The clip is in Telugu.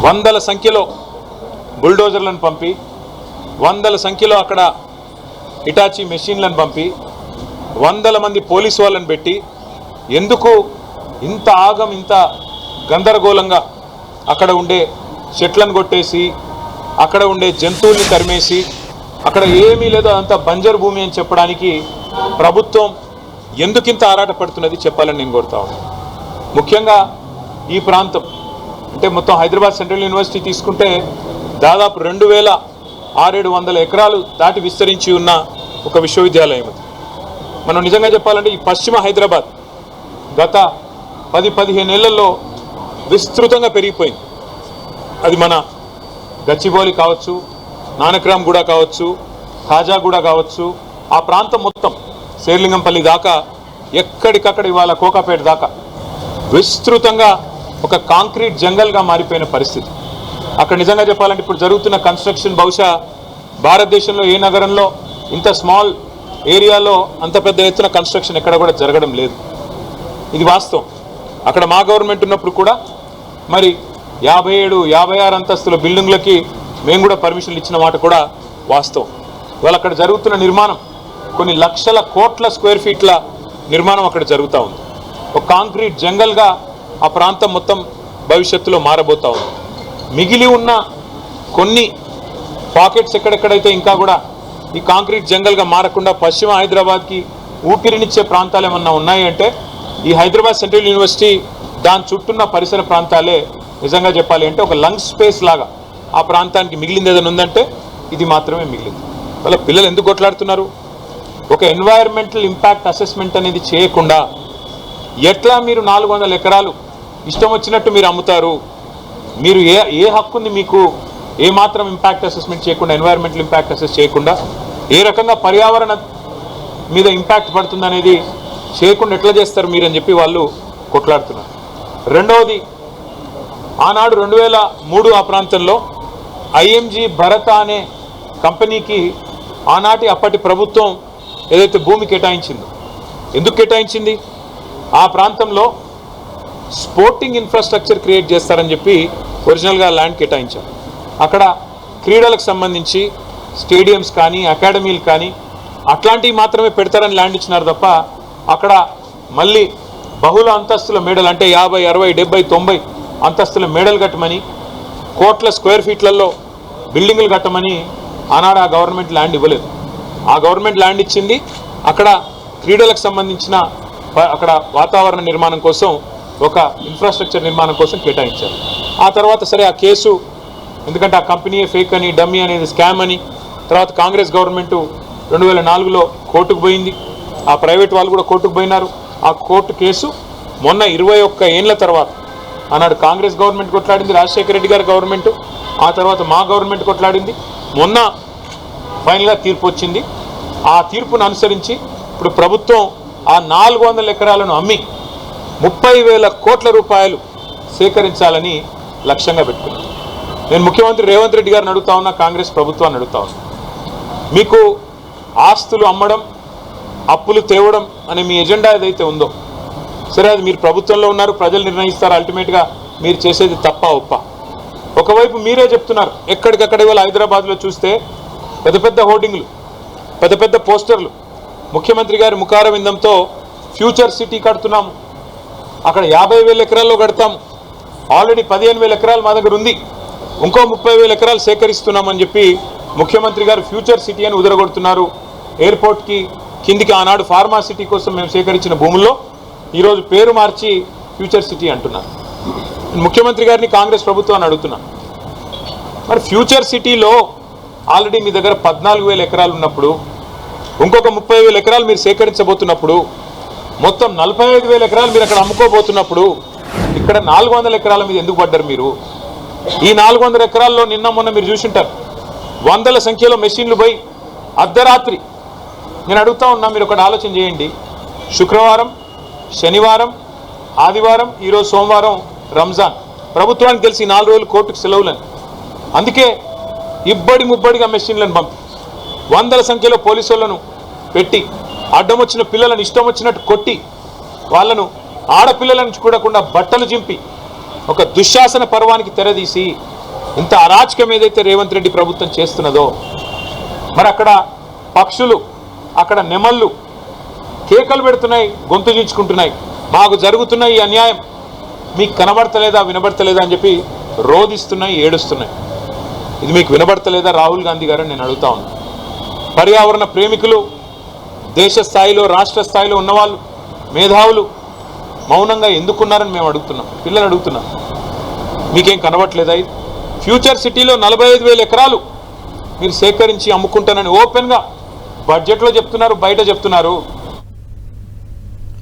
వందల సంఖ్యలో బుల్డోజర్లను పంపి, వందల సంఖ్యలో అక్కడ హిటాచీ మెషిన్లను పంపి, వందల మంది పోలీసు వాళ్ళని పెట్టి ఎందుకు ఇంత ఆగం, ఇంత గందరగోళంగా అక్కడ ఉండే చెట్లను కొట్టేసి, అక్కడ ఉండే జంతువుల్ని తరిమేసి, అక్కడ ఏమీ లేదో అంత బంజరు భూమి అని చెప్పడానికి ప్రభుత్వం ఎందుకింత ఆరాటపడుతున్నది చెప్పాలని నేను కోరుతా ఉన్నాను. ముఖ్యంగా ఈ ప్రాంతం అంటే మొత్తం హైదరాబాద్ సెంట్రల్ యూనివర్సిటీ తీసుకుంటే దాదాపు 2600 ఎకరాలు దాటి విస్తరించి ఉన్న ఒక విశ్వవిద్యాలయం అది. మనం నిజంగా చెప్పాలంటే ఈ పశ్చిమ హైదరాబాద్ గత 10-15 ఏళ్లలో విస్తృతంగా పెరిగిపోయింది. అది మన గచ్చిబౌలి కావచ్చు, నానక్రామ్గూడ కావచ్చు, ఖాజాగూడ కావచ్చు, ఆ ప్రాంతం మొత్తం శేర్లింగంపల్లి దాకా ఎక్కడికక్కడ ఇవాళ కోకాపేట దాకా విస్తృతంగా ఒక కాంక్రీట్ జంగల్గా మారిపోయిన పరిస్థితి. అక్కడ నిజంగా చెప్పాలంటే ఇప్పుడు జరుగుతున్న కన్స్ట్రక్షన్ బహుశా భారతదేశంలో ఏ నగరంలో ఇంత స్మాల్ ఏరియాలో అంత పెద్ద ఎత్తున కన్స్ట్రక్షన్ ఎక్కడ కూడా జరగడం లేదు. ఇది వాస్తవం. అక్కడ మా గవర్నమెంట్ ఉన్నప్పుడు కూడా మరి 57-56 అంతస్తుల బిల్డింగ్లకి మేము కూడా పర్మిషన్లు ఇచ్చిన మాట కూడా వాస్తవం. ఇవాళ అక్కడ జరుగుతున్న నిర్మాణం కొన్ని లక్షల కోట్ల స్క్వేర్ ఫీట్ల నిర్మాణం అక్కడ జరుగుతూ ఉంది. ఒక కాంక్రీట్ జంగల్గా ఆ ప్రాంతం మొత్తం భవిష్యత్తులో మారబోతూ ఉంది. మిగిలి ఉన్న కొన్ని పాకెట్స్ ఎక్కడెక్కడైతే ఇంకా కూడా ఈ కాంక్రీట్ జంగల్గా మారకుండా పశ్చిమ హైదరాబాద్కి ఊపిరినిచ్చే ప్రాంతాలు ఏమన్నా ఉన్నాయి అంటే ఈ హైదరాబాద్ సెంట్రల్ యూనివర్సిటీ దాని చుట్టూన్న పరిసర ప్రాంతాలే నిజంగా చెప్పాలి అంటే ఒక లంగ్ స్పేస్ లాగా ఆ ప్రాంతానికి మిగిలింది ఏదైనా ఉందంటే ఇది మాత్రమే మిగిలింది. వాళ్ళ పిల్లలు ఎందుకు కొట్లాడుతున్నారు? ఒక ఎన్వైరన్మెంటల్ ఇంపాక్ట్ అసెస్మెంట్ అనేది చేయకుండా ఎట్లా మీరు 400 ఎకరాలు ఇష్టం వచ్చినట్టు మీరు అమ్ముతారు? మీరు ఏ హక్కుంది మీకు? ఏ మాత్రం ఇంపాక్ట్ అసెస్మెంట్ చేయకుండా, ఎన్వైరన్మెంటల్ ఇంపాక్ట్ అసెస్ చేయకుండా ఏ రకంగా పర్యావరణ మీద ఇంపాక్ట్ పడుతుందనేది చేయకుండా ఎట్లా చేస్తారు మీరు అని చెప్పి వాళ్ళు కొట్లాడుతున్నారు. రెండవది, ఆనాడు 2003 ఆ ప్రాంతంలో ఐఎంజీ భరత అనే కంపెనీకి ఆనాటి అప్పటి ప్రభుత్వం ఏదైతే భూమి కేటాయించిందో, ఎందుకు కేటాయించింది? ఆ ప్రాంతంలో స్పోర్టింగ్ ఇన్ఫ్రాస్ట్రక్చర్ క్రియేట్ చేస్తారని చెప్పి ఒరిజినల్గా ల్యాండ్ కేటాయించారు. అక్కడ క్రీడలకు సంబంధించి స్టేడియంస్ కానీ అకాడమీలు కానీ అట్లాంటివి మాత్రమే పెడతారని ల్యాండ్ ఇచ్చినారు తప్ప అక్కడ మళ్ళీ బహుళ అంతస్తుల మేడలు అంటే 50, 60, 70, 90 అంతస్తుల మేడలు కట్టమని, కోట్ల స్క్వేర్ ఫీట్లలో బిల్డింగులు కట్టమని ఆనాడు ఆ గవర్నమెంట్ ల్యాండ్ ఇవ్వలేదు. ఆ గవర్నమెంట్ ల్యాండ్ ఇచ్చింది అక్కడ క్రీడలకు సంబంధించిన అక్కడ వాతావరణ నిర్మాణం కోసం, ఒక ఇన్ఫ్రాస్ట్రక్చర్ నిర్మాణం కోసం కేటాయించారు. ఆ తర్వాత సరే ఆ కేసు, ఎందుకంటే ఆ కంపెనీ ఫేక్ అని, డమ్మీ అనేది స్కామ్ అని, తర్వాత కాంగ్రెస్ గవర్నమెంటు 2004లో కోర్టుకు పోయింది. ఆ ప్రైవేట్ వాళ్ళు కూడా కోర్టుకు పోయినారు. ఆ కోర్టు కేసు మొన్న 21 ఏళ్ల తర్వాత ఆనాడు కాంగ్రెస్ గవర్నమెంట్ కొట్లాడింది, రాజశేఖర రెడ్డి గారి గవర్నమెంటు, ఆ తర్వాత మా గవర్నమెంట్ కొట్లాడింది. మొన్న ఫైనల్గా తీర్పు వచ్చింది. ఆ తీర్పును అనుసరించి ఇప్పుడు ప్రభుత్వం ఆ 400 ఎకరాలను అమ్మి 30,000 కోట్ల రూపాయలు సేకరించాలని లక్ష్యంగా పెట్టుకున్నాను. నేను ముఖ్యమంత్రి రేవంత్ రెడ్డి గారిని అడుగుతా ఉన్నా, కాంగ్రెస్ ప్రభుత్వాన్ని అడుగుతా ఉన్నా, మీకు ఆస్తులు అమ్మడం, అప్పులు తేవడం అనే మీ ఎజెండా ఏదైతే ఉందో, సరే అది మీరు ప్రభుత్వంలో ఉన్నారు, ప్రజలు నిర్ణయిస్తారు, అల్టిమేట్గా మీరు చేసేది తప్ప ఒప్ప. ఒకవైపు మీరే చెప్తున్నారు, ఎక్కడికక్కడ ఇవాళ హైదరాబాద్లో చూస్తే పెద్ద పెద్ద హోర్డింగ్లు, పెద్ద పెద్ద పోస్టర్లు, ముఖ్యమంత్రి గారి ముఖారవిందంతో ఫ్యూచర్ సిటీ కడుతున్నాము, అక్కడ 50,000 ఎకరాల్లో కడతాము, ఆల్రెడీ 15,000 ఎకరాలు మా దగ్గర ఉంది, ఇంకో 30,000 ఎకరాలు సేకరిస్తున్నామని చెప్పి ముఖ్యమంత్రి గారు ఫ్యూచర్ సిటీ అని ఉదరగొడుతున్నారు. ఎయిర్పోర్ట్కి కిందికి ఆనాడు ఫార్మా సిటీ కోసం మేము సేకరించిన భూముల్లో ఈరోజు పేరు మార్చి ఫ్యూచర్ సిటీ అంటున్నారు. ముఖ్యమంత్రి గారిని కాంగ్రెస్ ప్రభుత్వాన్ని అడుగుతున్నాను, మరి ఫ్యూచర్ సిటీలో ఆల్రెడీ మీ దగ్గర 14,000 ఎకరాలు ఉన్నప్పుడు, ఇంకొక 30,000 ఎకరాలు మీరు సేకరించబోతున్నప్పుడు, మొత్తం 45,000 ఎకరాలు మీరు అక్కడ అమ్ముకోబోతున్నప్పుడు ఇక్కడ 400 ఎకరాల మీద ఎందుకు పడ్డారు మీరు? ఈ 400 ఎకరాల్లో నిన్న మొన్న మీరు చూసింటారు, వందల సంఖ్యలో మెషిన్లు పోయి అర్ధరాత్రి. నేను అడుగుతా ఉన్నా, మీరు ఒకటి ఆలోచన చేయండి, శుక్రవారం, శనివారం, ఆదివారం, ఈరోజు సోమవారం రంజాన్, ప్రభుత్వానికి తెలిసి 4 రోజులు కోర్టుకు సెలవులని, అందుకే ఇబ్బడి ముబ్బడిగా మెషిన్లను పంపి వందల సంఖ్యలో పోలీసులను పెట్టి అడ్డం వచ్చిన పిల్లలను ఇష్టం వచ్చినట్టు కొట్టి, వాళ్ళను ఆడపిల్లలను చూడకుండా బట్టలు చింపి ఒక దుశ్శాసన పర్వానికి తెరదీసి ఇంత అరాచకం ఏదైతే రేవంత్ రెడ్డి ప్రభుత్వం చేస్తున్నదో, మరి అక్కడ పక్షులు, అక్కడ నెమళ్ళు కేకలు పెడుతున్నాయి, గొంతు చించుకుంటున్నాయి, మాకు జరుగుతున్న ఈ అన్యాయం మీకు కనబడతలేదా, వినబడతలేదా అని చెప్పి రోధిస్తున్నాయి, ఏడుస్తున్నాయి. ఇది మీకు వినబడతలేదా రాహుల్ గాంధీ గారు నేను అడుగుతా ఉన్నాను. పర్యావరణ ప్రేమికులు, దేశ స్థాయిలో రాష్ట్ర స్థాయిలో ఉన్నవాళ్ళు, మేధావులు మౌనంగా ఎందుకున్నారని మేము అడుగుతున్నాం, పిల్లలు అడుగుతున్నాం. మీకేం కనబడట్లేదా? ఫ్యూచర్ సిటీలో 45,000 ఎకరాలు మీరు సేకరించి అమ్ముకుంటానని ఓపెన్గా బడ్జెట్లో చెప్తున్నారు, బయట చెప్తున్నారు.